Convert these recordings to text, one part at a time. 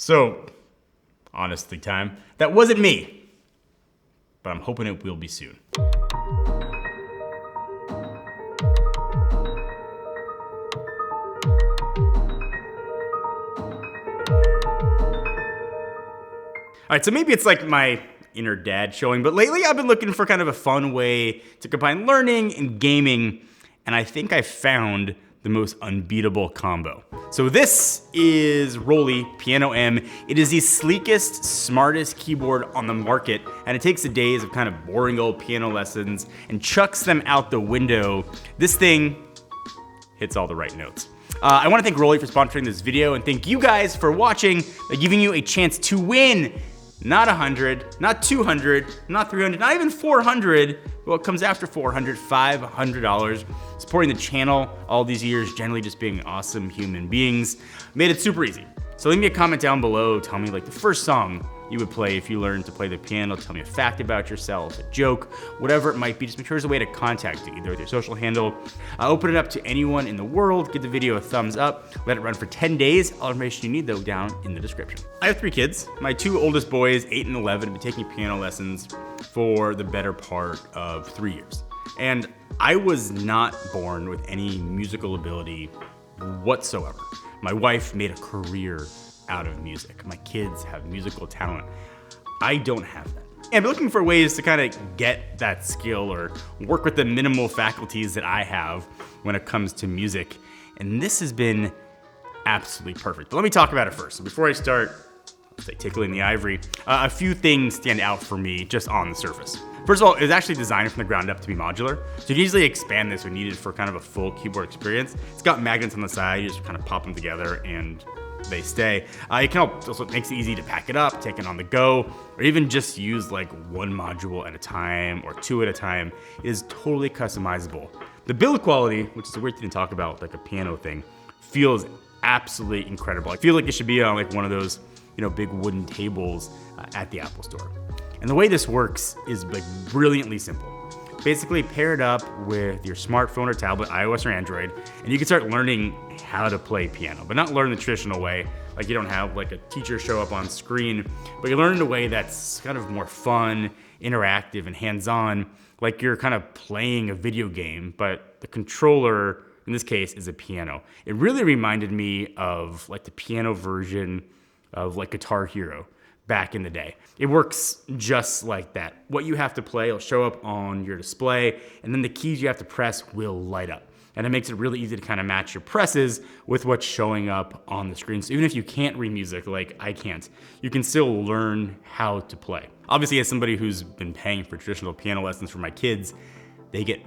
So, honestly time, that wasn't me, but I'm hoping it will be soon. All right, so maybe it's like my inner dad showing, but lately I've been looking for kind of a fun way to combine learning and gaming, and I think I found the most unbeatable combo. So this is ROLI Piano M. It is the sleekest, smartest keyboard on the market, and it takes the days of kind of boring old piano lessons and chucks them out the window. This thing hits all the right notes. I want to thank ROLI for sponsoring this video, and thank you guys for watching, by giving you a chance to win. Not 100, not 200, not 300, not even 400. Well, it comes after 400, $500. Supporting the channel all these years, generally just being awesome human beings, made it super easy. So leave me a comment down below. Tell me like the first song you would play if you learned to play the piano. Tell me a fact about yourself, a joke, whatever it might be. Just make sure there's a way to contact you, either with your social handle. Open it up to anyone in the world. Give the video a thumbs up. Let it run for 10 days. All information you need, though, down in the description. I have 3 kids. My 2 oldest boys, 8 and 11, have been taking piano lessons for the better part of 3 years. And I was not born with any musical ability whatsoever. My wife made a career out of music. My kids have musical talent. I don't have that. And I'm looking for ways to kind of get that skill or work with the minimal faculties that I have when it comes to music. And this has been absolutely perfect. But let me talk about it first. So before I start, say tickling the ivory, a few things stand out for me just on the surface. First of all, it was actually designed from the ground up to be modular. So you can easily expand this when needed for kind of a full keyboard experience. It's got magnets on the side, you just kind of pop them together and they stay. It can also makes it easy to pack it up, take it on the go, or even just use like 1 module at a time or 2 at a time. It is totally customizable. The build quality, which is a weird thing to talk about, like a piano thing, feels absolutely incredible. I feel like it should be on like one of those, big wooden tables at the Apple Store. And the way this works is like brilliantly simple. Basically pair it up with your smartphone or tablet, iOS or Android, and you can start learning how to play piano, but not learn the traditional way. Like you don't have like a teacher show up on screen, but you learn in a way that's kind of more fun, interactive, and hands-on, like you're kind of playing a video game, but the controller, in this case, is a piano. It really reminded me of like the piano version of like Guitar Hero back in the day. It works just like that. What you have to play will show up on your display, and then the keys you have to press will light up. And it makes it really easy to kind of match your presses with what's showing up on the screen. So even if you can't read music like I can't, you can still learn how to play. Obviously, as somebody who's been paying for traditional piano lessons for my kids, they get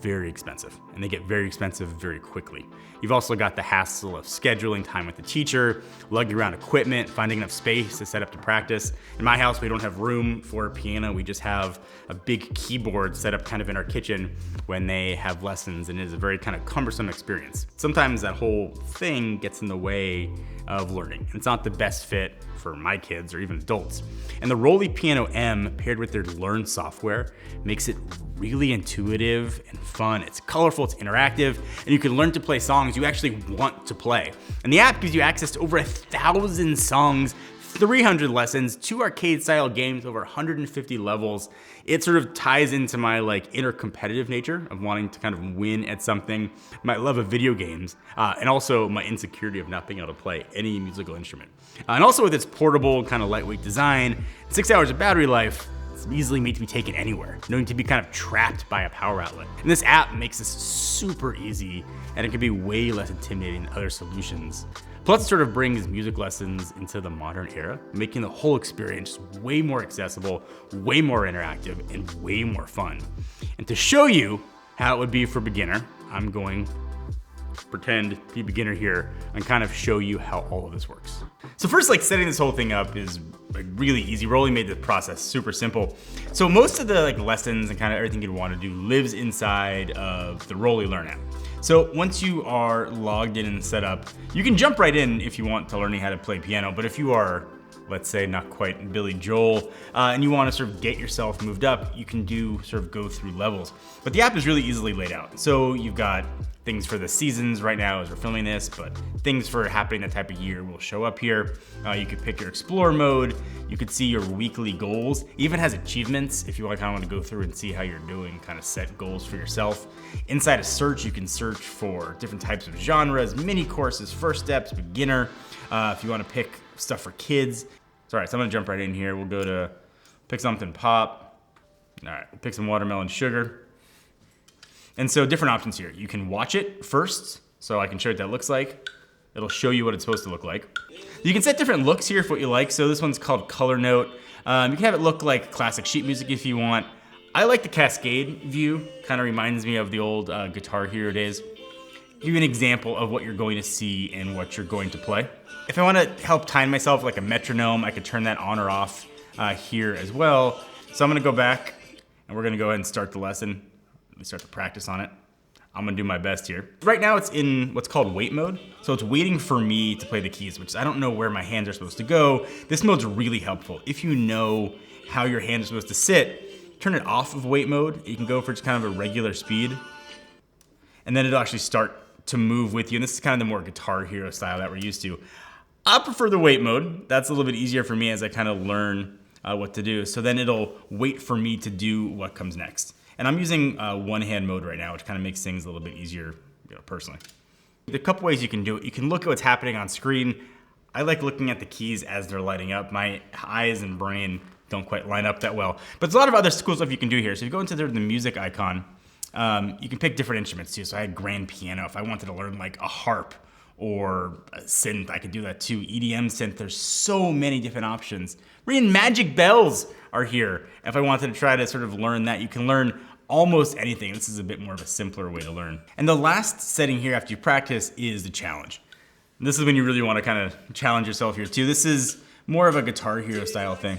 very expensive, and they get very expensive very quickly. You've also got the hassle of scheduling time with the teacher, lugging around equipment, finding enough space to set up to practice. In my house, we don't have room for a piano. We just have a big keyboard set up kind of in our kitchen when they have lessons, and it is a very kind of cumbersome experience. Sometimes that whole thing gets in the way of learning. It's not the best fit for my kids or even adults. And the ROLI Piano M paired with their Learn software makes it really intuitive and fun. It's colorful, it's interactive, and you can learn to play songs you actually want to play. And the app gives you access to over 1,000 songs, 300 lessons, 2 arcade-style games, over 150 levels. It sort of ties into my like inner competitive nature of wanting to kind of win at something, my love of video games, and also my insecurity of not being able to play any musical instrument. And also with its portable kind of lightweight design, 6 hours of battery life, it's easily made to be taken anywhere, no need to be kind of trapped by a power outlet. And this app makes this super easy, and it can be way less intimidating than other solutions. Plus, it sort of brings music lessons into the modern era, making the whole experience way more accessible, way more interactive, and way more fun. And to show you how it would be for a beginner, I'm going to pretend to be a beginner here and kind of show you how all of this works. So first, like setting this whole thing up is like really easy. ROLI made the process super simple. So most of the like lessons and kind of everything you'd want to do lives inside of the ROLI Learn app. So once you are logged in and set up, you can jump right in if you want to learning how to play piano, but if you are let's say, not quite Billy Joel, and you want to sort of get yourself moved up, you can go through levels. But the app is really easily laid out. So you've got things for the seasons right now as we're filming this, but things for happening that type of year will show up here. You could pick your explore mode. You could see your weekly goals. It even has achievements if you kind of want to go through and see how you're doing, kind of set goals for yourself. Inside of search, you can search for different types of genres, mini courses, first steps, beginner. If you want to pick stuff for kids. So, all right, so I'm gonna jump right in here. We'll go to pick something pop. All right, we'll pick some watermelon sugar. And so different options here. You can watch it first, so I can show you what that looks like. It'll show you what it's supposed to look like. You can set different looks here for what you like. So this one's called Color Note. You can have it look like classic sheet music if you want. I like the cascade view. Kind of reminds me of the old Guitar Hero days. Give you an example of what you're going to see and what you're going to play. If I want to help time myself like a metronome, I could turn that on or off here as well. So I'm gonna go back and we're gonna go ahead and start the lesson. Let me start to practice on it. I'm gonna do my best here. Right now it's in what's called wait mode. So it's waiting for me to play the keys, which I don't know where my hands are supposed to go. This mode's really helpful. If you know how your hands are supposed to sit, turn it off of wait mode. You can go for just kind of a regular speed. And then it'll actually start to move with you. And this is kind of the more Guitar Hero style that we're used to. I prefer the wait mode. That's a little bit easier for me as I kind of learn what to do. So then it'll wait for me to do what comes next. And I'm using one hand mode right now, which kind of makes things a little bit easier, personally. There's a couple ways you can do it. You can look at what's happening on screen. I like looking at the keys as they're lighting up. My eyes and brain don't quite line up that well. But there's a lot of other cool stuff you can do here. So if you go into the music icon, you can pick different instruments too. So I had grand piano. If I wanted to learn like a harp or a synth, I could do that too. EDM synth, there's so many different options. Even magic bells are here. If I wanted to try to sort of learn that, you can learn almost anything. This is a bit more of a simpler way to learn. And the last setting here after you practice is the challenge. This is when you really want to kind of challenge yourself here too. This is more of a Guitar Hero style thing,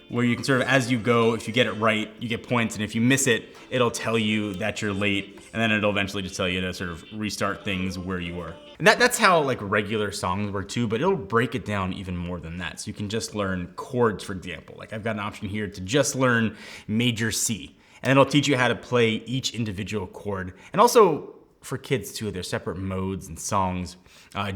where you can sort of, as you go, if you get it right, you get points, and if you miss it, it'll tell you that you're late, and then it'll eventually just tell you to sort of restart things where you were. And that's how like regular songs work too, but it'll break it down even more than that. So you can just learn chords, for example. Like I've got an option here to just learn major C, and it'll teach you how to play each individual chord. And also for kids too, there's separate modes and songs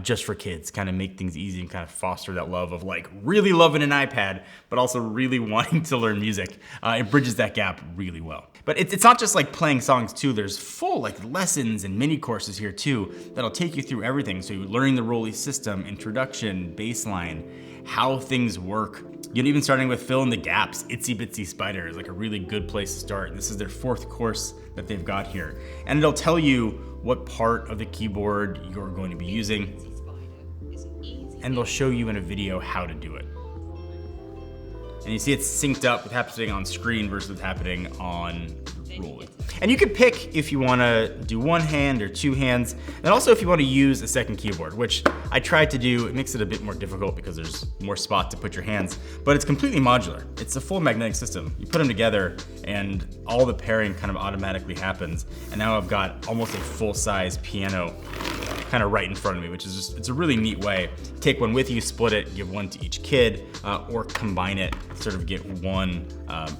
just for kids, kind of make things easy and kind of foster that love of like really loving an iPad, but also really wanting to learn music. It bridges that gap really well. But it's not just like playing songs too, there's full like lessons and mini courses here too that'll take you through everything. So you're learning the ROLI system, introduction, baseline, how things work. Even starting with fill in the gaps. Itsy Bitsy Spider is like a really good place to start. This is their 4th course that they've got here. And it'll tell you what part of the keyboard you're going to be using. And they'll show you in a video how to do it. And you see it's synced up with what's happening on screen versus what's happening on ROLI. And you can pick if you want to do one hand or 2 hands, and also if you want to use a second keyboard, which I tried to do. It makes it a bit more difficult because there's more spot to put your hands, but it's completely modular. It's a full magnetic system. You put them together and all the pairing kind of automatically happens. And now I've got almost a full-size piano kind of right in front of me, which is just, it's a really neat way. Take one with you, split it, give one to each kid, or combine it, sort of get one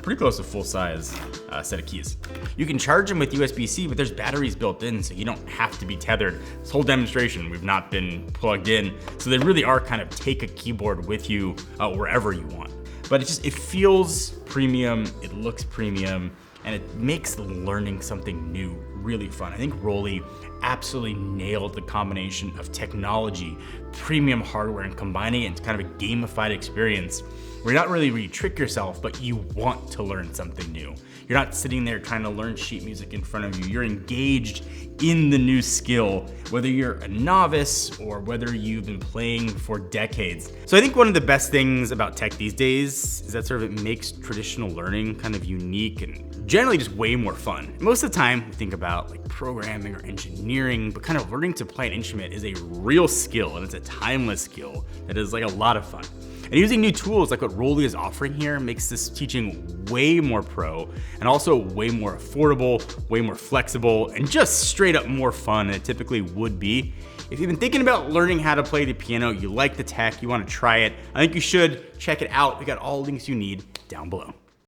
pretty close to full-size set of keys. You can charge them with USB-C, but there's batteries built in, so you don't have to be tethered. This whole demonstration, we've not been plugged in, so they really are kind of take a keyboard with you wherever you want. But it feels premium, it looks premium, and it makes learning something new really fun. I think ROLI absolutely nailed the combination of technology, premium hardware, and combining it into kind of a gamified experience where you're not really where you trick yourself, but you want to learn something new. You're not sitting there trying to learn sheet music in front of you. You're engaged in the new skill, whether you're a novice or whether you've been playing for decades. So I think one of the best things about tech these days is that sort of it makes traditional learning kind of unique and generally just way more fun. Most of the time we think about like programming or engineering, but kind of learning to play an instrument is a real skill, and it's a timeless skill that is like a lot of fun. And using new tools like what ROLI is offering here makes this teaching way more pro and also way more affordable, way more flexible, and just straight up more fun than it typically would be. If you've been thinking about learning how to play the piano, you like the tech, you want to try it, I think you should check it out. We got all the links you need down below.